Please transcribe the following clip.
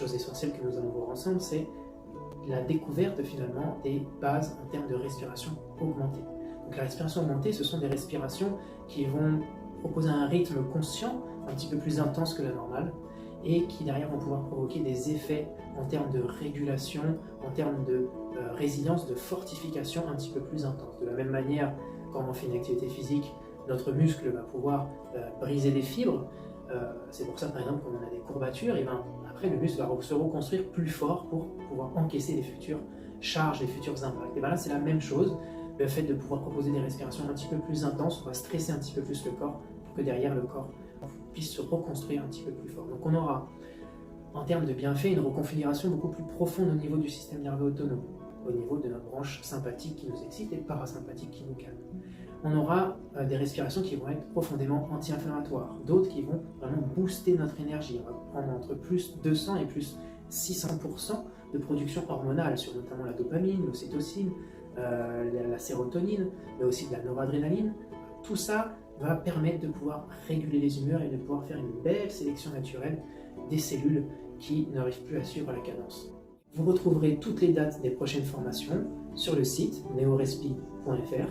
chose essentielle que nous allons voir ensemble, c'est la découverte finalement des bases en termes de respiration augmentée. Donc la respiration augmentée, ce sont des respirations qui vont proposer un rythme conscient, un petit peu plus intense que la normale, et qui derrière vont pouvoir provoquer des effets en termes de régulation, en termes de résilience, de fortification un petit peu plus intense. De la même manière, quand on fait une activité physique, notre muscle va pouvoir briser des fibres. C'est pour ça, par exemple, quand on a des courbatures, et ben, après le muscle va se reconstruire plus fort pour pouvoir encaisser les futures charges, les futurs impacts. Et bien là, c'est la même chose. Le fait de pouvoir proposer des respirations un petit peu plus intenses, on va stresser un petit peu plus le corps pour que derrière le corps puisse se reconstruire un petit peu plus fort. Donc on aura, en termes de bienfaits, une reconfiguration beaucoup plus profonde au niveau du système nerveux autonome, au niveau de notre branche sympathique qui nous excite et parasympathique qui nous calme. On aura des respirations qui vont être profondément anti-inflammatoires, d'autres qui vont vraiment booster notre énergie. On va prendre entre plus 200 et plus 600% de production hormonale sur notamment la dopamine, l'ocytocine, la sérotonine, mais aussi de la noradrénaline. Tout ça va permettre de pouvoir réguler les humeurs et de pouvoir faire une belle sélection naturelle des cellules qui n'arrivent plus à suivre la cadence. Vous retrouverez toutes les dates des prochaines formations sur le site neorespi.fr.